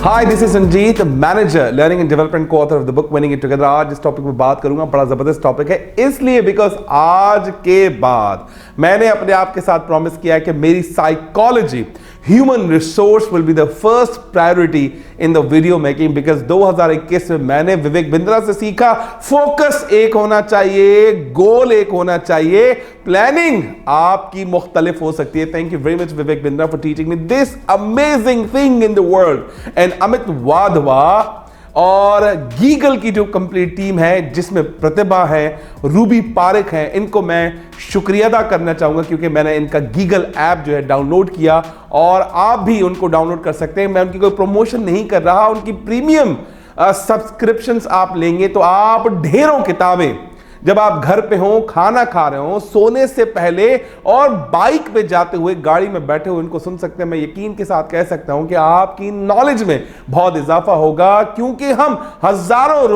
Hi, this is Ranjeet, manager, learning and development co-author of the book Winning It Together। आज इस topic पे बात करूंगा, बड़ा जबरदस्त टॉपिक है इसलिए बिकॉज आज के बाद मैंने अपने आप के साथ प्रॉमिस किया है कि मेरी psychology human resource will be the first priority in the video making. Because 2021 में मैंने विवेक बिंद्रा से सीखा, फोकस एक होना चाहिए, गोल एक होना चाहिए, प्लानिंग आपकी मुख्तलिफ हो सकती है। Thank you very much Vivek Bindra for teaching me this amazing thing in the world. And Amit Wadhwa और गीगल की जो कंप्लीट टीम है जिसमें प्रतिभा है, रूबी पारिक है, इनको मैं शुक्रिया अदा करना चाहूंगा क्योंकि मैंने इनका गीगल ऐप जो है डाउनलोड किया और आप भी उनको डाउनलोड कर सकते हैं। मैं उनकी कोई प्रमोशन नहीं कर रहा, उनकी प्रीमियम सब्सक्रिप्शंस आप लेंगे तो आप ढेरों किताबें जब आप घर पे हो, खाना खा रहे हो, सोने से पहले और बाइक पे जाते हुए, गाड़ी में बैठे हुए इनको सुन सकते हैं। मैं यकीन के साथ कह सकता हूं कि आपकी नॉलेज में बहुत इजाफा होगा क्योंकि हम हजारों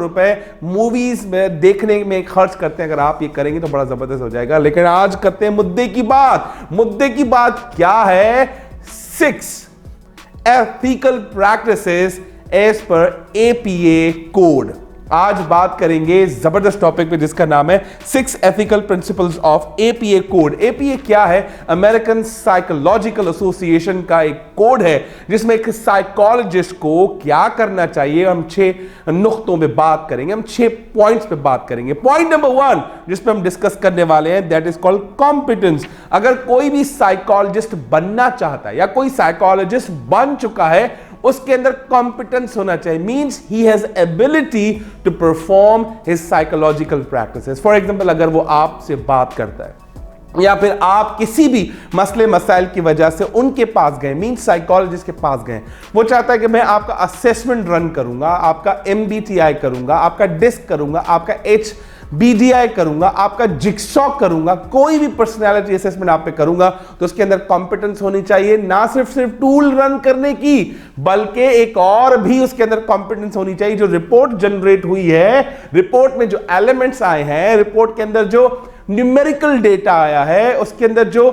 रुपए मूवीज में देखने में खर्च करते हैं। अगर आप ये करेंगे तो बड़ा जबरदस्त हो जाएगा। लेकिन आज करते हैं मुद्दे की बात क्या है? 6 ethical practices as per APA कोड। आज बात करेंगे जबरदस्त टॉपिक पे जिसका नाम है 6 ethical principles of APA code. APA क्या है? अमेरिकन साइकोलॉजिकल एसोसिएशन का एक कोड है जिसमें एक साइकोलॉजिस्ट को क्या करना चाहिए। हम 6 नुक्तों पे बात करेंगे, हम 6 पॉइंट्स पे बात करेंगे। पॉइंट नंबर 1 जिस पे हम डिस्कस करने वाले हैं, दैट इज कॉल्ड कॉम्पिटेंस। अगर कोई भी साइकोलॉजिस्ट बनना चाहता है या कोई साइकोलॉजिस्ट बन चुका है, उसके अंदर कॉम्पिटेंस होना चाहिए। Means he has ability to perform his psychological practices. For example, अगर वो आपसे बात करता है या फिर आप किसी भी मसले मसाइल की वजह से उनके पास गए, मींस साइकोलॉजिस्ट के पास गए, वो चाहता है कि मैं आपका असेसमेंट रन करूंगा, आपका MBTI करूंगा, आपका डिस्क करूंगा, आपका HBDI करूंगा, आपका जिक्सॉ करूंगा, कोई भी पर्सनालिटी असेसमेंट आप पे करूंगा, तो उसके अंदर कॉम्पिटेंस होनी चाहिए। ना सिर्फ टूल रन करने की, बल्कि एक और भी उसके अंदर कॉम्पिटेंस होनी चाहिए। जो रिपोर्ट जनरेट हुई है, रिपोर्ट में जो एलिमेंट्स आए हैं, रिपोर्ट के अंदर जो न्यूमेरिकल डेटा आया है, उसके अंदर जो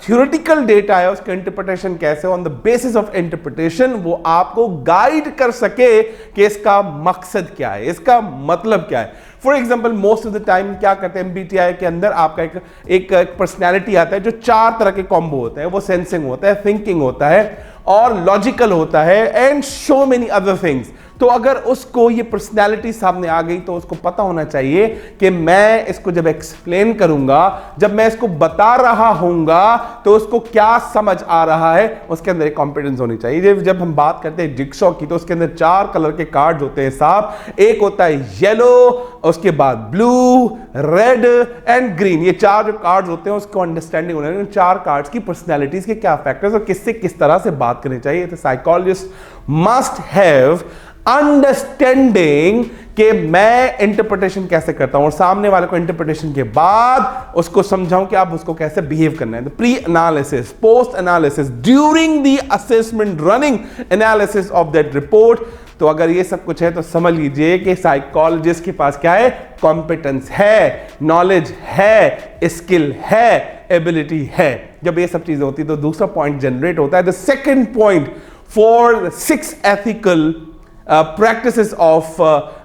थ्योरेटिकल डेटा है, उसका इंटरप्रिटेशन कैसे, on the basis of interpretation वो आपको गाइड कर सके कि इसका मकसद क्या है, इसका मतलब क्या है। For example, most of the time क्या करते हैं, MBTI के अंदर आपका एक पर्सनैलिटी आता है जो 4 तरह के कॉम्बो होते हैं। वो सेंसिंग होता है, थिंकिंग होता है और लॉजिकल होता है and so many other things. तो अगर उसको ये पर्सनैलिटी सामने आ गई तो उसको पता होना चाहिए कि मैं इसको जब एक्सप्लेन करूंगा, जब मैं इसको बता रहा हूंगा, तो उसको क्या समझ आ रहा है, उसके अंदर एक कॉम्पिटेंस होनी चाहिए। जब हम बात करते हैं जिक्सॉ की, तो उसके अंदर 4 कलर के कार्ड्स होते हैं साहब। एक होता है येलो, उसके बाद ब्लू, रेड एंड ग्रीन। ये 4 जो कार्ड्स होते हैं उसको अंडरस्टैंडिंग होना चाहिए 4 कार्ड्स की पर्सनैलिटीज के क्या फैक्टर्स और किससे किस तरह से बात करनी चाहिए। तो साइकोलॉजिस्ट मस्ट हैव अंडरस्टैंडिंग कि मैं इंटरप्रिटेशन कैसे करता हूं और सामने वाले को इंटरप्रिटेशन के बाद उसको समझाऊं कि आप उसको कैसे बिहेव करना है। Pre analysis, post analysis, during the assessment, running analysis of that report. तो अगर ये सब कुछ है तो समझ लीजिए कि साइकोलॉजिस्ट के पास क्या है? कॉम्पिटेंस है, नॉलेज है, स्किल है, एबिलिटी है। जब ये सब चीजें होती है तो दूसरा पॉइंट जनरेट होता है। The second point for 6 ethical practices of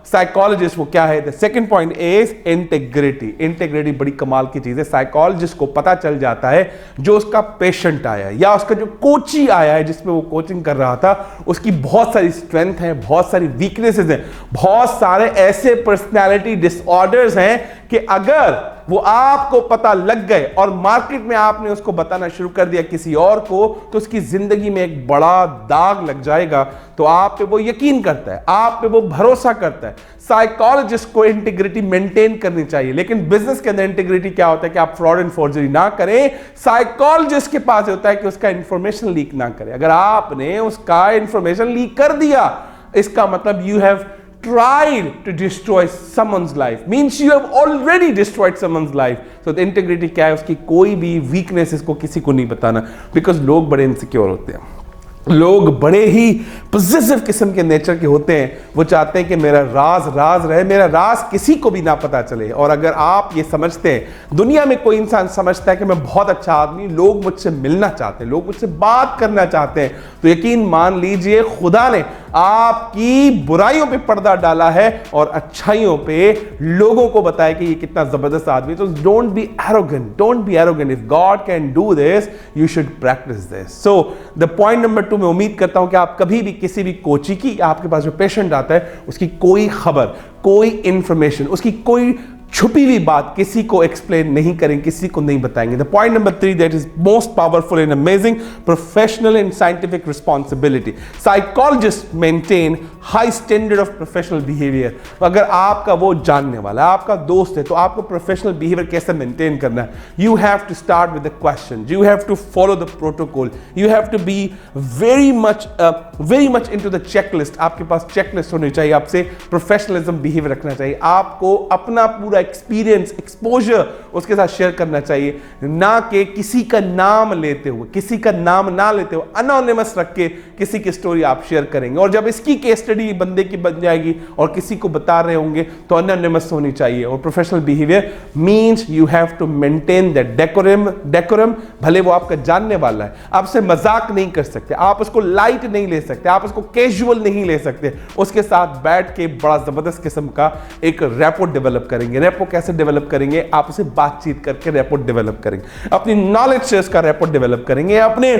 psychologist, वो क्या है? The second point is integrity. Integrity बड़ी कमाल की चीज है। साइकोलॉजिस्ट को पता चल जाता है जो उसका पेशेंट आया है या उसका जो कोची आया है जिसमें वो कोचिंग कर रहा था, उसकी बहुत सारी स्ट्रेंथ है, बहुत सारी वीकनेसेस हैं, बहुत सारे ऐसे पर्सनैलिटी डिसऑर्डर्स हैं कि अगर वो आपको पता लग गए और मार्केट में आपने उसको बताना शुरू कर दिया किसी और को, तो उसकी जिंदगी में एक बड़ा दाग लग जाएगा। तो आप पे वो यकीन करता है, आप पे वो भरोसा करता है। साइकोलॉजिस्ट को इंटीग्रिटी मेंटेन करनी चाहिए, लेकिन बिजनेस के अंदर इंटीग्रिटी क्या होता है कि आप फ्रॉड एंड फोर्जरी ना करें। साइकोलॉजिस्ट के पास होता है कि उसका इंफॉर्मेशन लीक ना करे। अगर आपने उसका इंफॉर्मेशन लीक कर दिया, इसका मतलब you have tried to destroy someone's life, means you have already destroyed someone's life. So the integrity क्या है? उसकी कोई भी weakness इसको किसी को नहीं बताना, because लोग बड़े insecure होते हैं। लोग बड़े ही पॉजिटिव किस्म के नेचर के होते हैं। वो चाहते हैं कि मेरा राज राज रहे, मेरा राज किसी को भी ना पता चले। और अगर आप ये समझते हैं, दुनिया में कोई इंसान समझता है कि मैं बहुत अच्छा आदमी, लोग मुझसे मिलना चाहते हैं, लोग मुझसे बात करना चाहते हैं, तो यकीन मान लीजिए खुदा ने आपकी बुराइयों पे पर्दा डाला है और अच्छाइयों पे लोगों को बताया कि ये कितना जबरदस्त आदमी है। तो don't be arrogant, don't be arrogant. If God can do this, you should practice this. So the point number 2, मैं उम्मीद करता हूं कि आप कभी भी किसी भी कोची की, आपके पास जो पेशेंट आता है, उसकी कोई खबर, कोई इंफॉर्मेशन, उसकी कोई छुपी हुई बात किसी को एक्सप्लेन नहीं करेंगे, किसी को नहीं बताएंगे। The point number 3 that is most powerful and amazing, professional and scientific responsibility. Psychologist maintain high standard of professional behaviour. अगर आपका वो जानने वाला है, आपका दोस्त है, तो आपको प्रोफेशनल बिहेवियर कैसे मेंटेन करना है? You have to start with the question, you have to follow the protocol, you have to be very much into the checklist. आपके पास चेकलिस्ट होनी चाहिए, आपसे प्रोफेशनलिज्म बिहेवियर रखना चाहिए, आपको अपना पूरा एक्सपीरियंस, एक्सपोजर उसके साथ शेयर करना चाहिए, ना कि किसी का नाम लेते हुए, किसी का नाम ना लेते हुए अनोनिमस रख के किसी की स्टोरी आप शेयर करेंगे। और जब इसकी केस स्टडी बंदे की बन जाएगी और किसी को बता रहे होंगे, तो अनोनिमस होनी चाहिए। और professional behaviour means you have to maintain that decorum. भले वो आपका जानने वाला है, आपसे मजाक नहीं कर सकते, आप उसको लाइट नहीं ले सकते, आप उसको कैजुअल नहीं ले सकते, उसके साथ बैठ के बड़ा जबरदस्त किस्म का एक रैपो डेवलप करेंगे। रैपो कैसे डेवलप करेंगे? आप उसे बातचीत करके रैपो डेवलप करेंगे, अपनी नॉलेज से उसका रैपो डेवलप करेंगे, अपने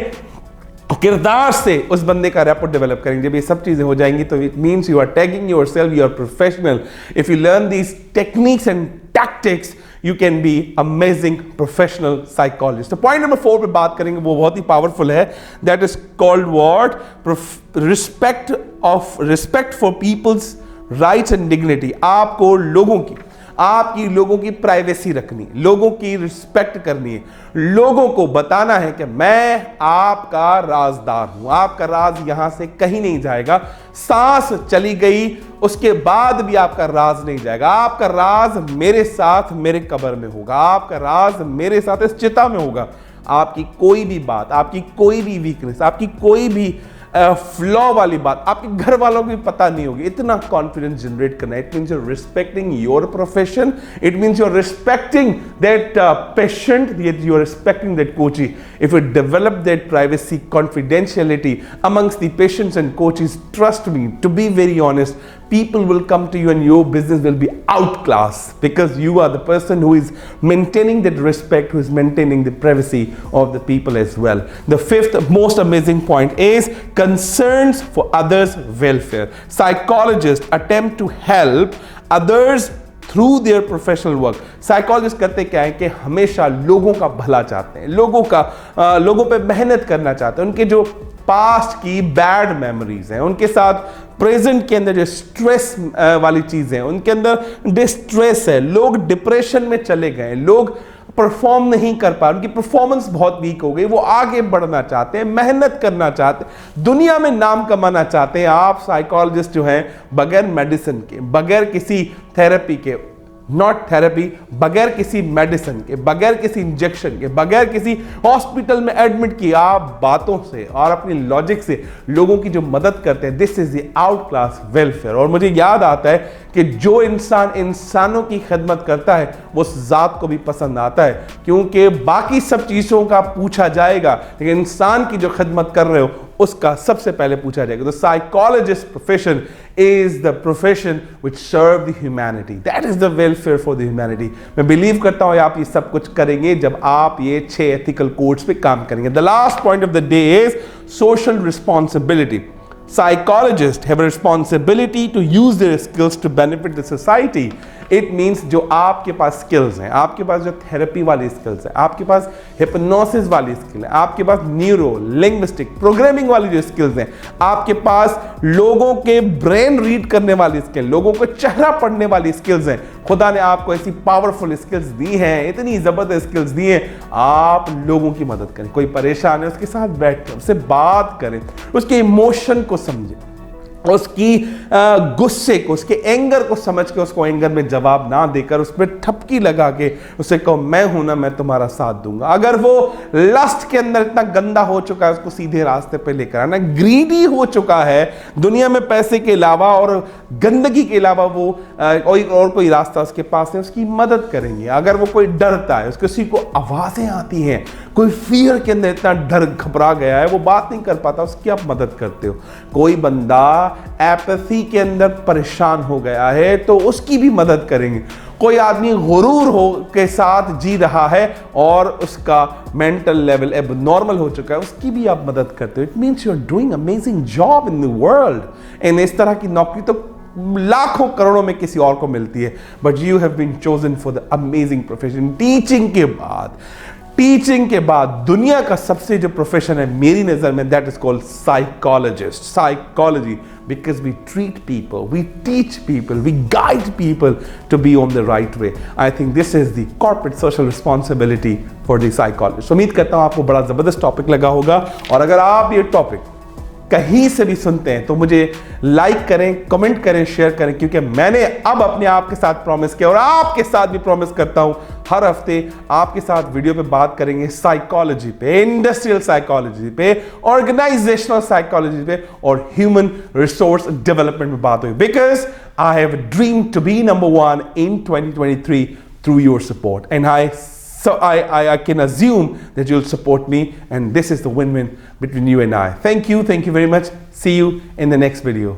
किरदार से उस बंदे का रैपो डेवलप करेंगे। जब ये सब चीजें हो जाएंगी, तो it means you are tagging yourself, you are professional. If you learn these techniques and tactics, you can be amazing professional psychologist. तो पॉइंट नंबर 4 पे बात करेंगे, वो बहुत ही पावरफुल है। That is called what? Respect for people's rights and dignity. आपको लोगों की प्राइवेसी रखनी है, लोगों की रिस्पेक्ट करनी है, लोगों को बताना है कि मैं आपका राजदार हूं, आपका राज यहां से कहीं नहीं जाएगा। सांस चली गई उसके बाद भी आपका राज नहीं जाएगा। आपका राज मेरे साथ मेरे कब्र में होगा, आपका राज मेरे साथ इस चिता में होगा। आपकी कोई भी बात, आपकी कोई भी वीकनेस, आपकी कोई भी फ्लॉ वाली बात आपके घर वालों को भी पता नहीं होगी। इतना कॉन्फिडेंस जनरेट करना, it means you're respecting your profession, it means you're respecting that patient, you are respecting that coachee. If you develop that privacy, confidentiality amongst the patients and coaches, trust me, to be very honest, people will come to you and your business will be outclassed, because you are the person who is maintaining that respect, who is maintaining the privacy of the people as well. The 5th most amazing point is concerns for others' welfare. Psychologists attempt to help others through their professional work. Psychologist करते क्या है कि हमेशा लोगों का भला चाहते हैं, लोगों पे मेहनत करना चाहते हैं। उनके जो पास्ट की बैड मेमोरीज हैं, उनके साथ प्रेजेंट के अंदर जो स्ट्रेस वाली चीजें हैं, उनके अंदर डिस्ट्रेस है, लोग डिप्रेशन में चले गए, लोग परफॉर्म नहीं कर पा, उनकी परफॉर्मेंस बहुत वीक हो गई, वो आगे बढ़ना चाहते हैं, मेहनत करना चाहते हैं, दुनिया में नाम कमाना चाहते हैं। आप साइकोलॉजिस्ट जो हैं, बगैर मेडिसिन के, बगैर किसी थेरेपी के, नॉट थेरेपी, बगैर किसी मेडिसिन के, बगैर किसी इंजेक्शन के, बगैर किसी हॉस्पिटल में एडमिट किए, आप बातों से और अपनी लॉजिक से लोगों की जो मदद करते हैं, this is the out class welfare. और मुझे याद आता है कि जो इंसान इंसानों की खिदमत करता है, वो उस जात को भी पसंद आता है, क्योंकि बाकी सब चीजों का पूछा जाएगा, लेकिन इंसान की जो खिदमत कर रहे हो उसका सबसे पहले पूछा जाएगा। तो psychologist profession is the profession which serve the humanity, that is the welfare for the humanity. मैं बिलीव करता हूं आप ये सब कुछ करेंगे जब आप ये 6 एथिकल कोड्स पे काम करेंगे। The last point of the day is social responsibility. Psychologists have a responsibility to use their skills to benefit the society. It means जो आपके पास स्किल्स हैं, आपके पास जो थेरेपी वाली स्किल्स हैं, आपके पास हिप्नोसिस वाली स्किल है, आपके पास न्यूरो लिंग्विस्टिक प्रोग्रामिंग वाली जो स्किल्स हैं, आपके पास लोगों के ब्रेन रीड करने वाली स्किल, लोगों को चेहरा पढ़ने वाली स्किल्स हैं। खुदा ने आपको ऐसी पावरफुल स्किल्स दी हैं, इतनी जबरदस्त स्किल्स दी हैं। आप लोगों की मदद करें, कोई परेशान है उसके साथ बैठ कर उससे बात करें, उसके इमोशन को समझें, उसकी गुस्से को, उसके एंगर को समझ के उसको एंगर में जवाब ना देकर उस पर ठपकी लगा के उसे कहो मैं हूं ना, मैं तुम्हारा साथ दूंगा। अगर वो लस्ट के अंदर इतना गंदा हो चुका है, उसको सीधे रास्ते पे लेकर आना। ग्रीडी हो चुका है, दुनिया में पैसे के अलावा और गंदगी के अलावा वो और कोई रास्ता उसके पास है, उसकी मदद करेंगे। अगर वो कोई डरता है, उसको किसी को आवाजें आती हैं, कोई फियर के अंदर इतना डर घबरा गया है, वो बात नहीं कर पाता, उसकी आप मदद करते हो। कोई बंदा एपैथी के अंदर परेशान हो गया है तो उसकी भी मदद करेंगे। कोई आदमी गुरूर हो के साथ जी रहा है और उसका मेंटल लेवल एबनॉर्मल हो चुका है, उसकी भी आप मदद करते हो। It means you are doing amazing job in the world. And इस तरह की नौकरी तो लाखों करोड़ों में किसी और को मिलती है, but you have been chosen for the amazing profession. Teaching के बाद दुनिया का सबसे जो प्रोफेशन है मेरी नजर में, that is called psychologist. Psychology, because we treat people, we teach people, we guide people to be on the right way. I think this is the corporate social responsibility for the psychologist. उम्मीद करता हूं आपको बड़ा जबरदस्त topic लगा होगा, और अगर आप ये टॉपिक कहीं से भी सुनते हैं तो मुझे लाइक करें, कमेंट करें, शेयर करें, क्योंकि मैंने अब अपने आप के साथ प्रॉमिस किया और आपके साथ भी प्रॉमिस करता हूं, हर हफ्ते आपके साथ वीडियो पे बात करेंगे साइकोलॉजी पे, इंडस्ट्रियल साइकोलॉजी पे, ऑर्गेनाइजेशनल साइकोलॉजी पे और ह्यूमन रिसोर्स डेवलपमेंट में बात हुई। Because I have a dream to be number 1 in 2023 through your support, and I can assume that you'll support me, and this is the win-win between you and I. Thank you very much. See you in the next video.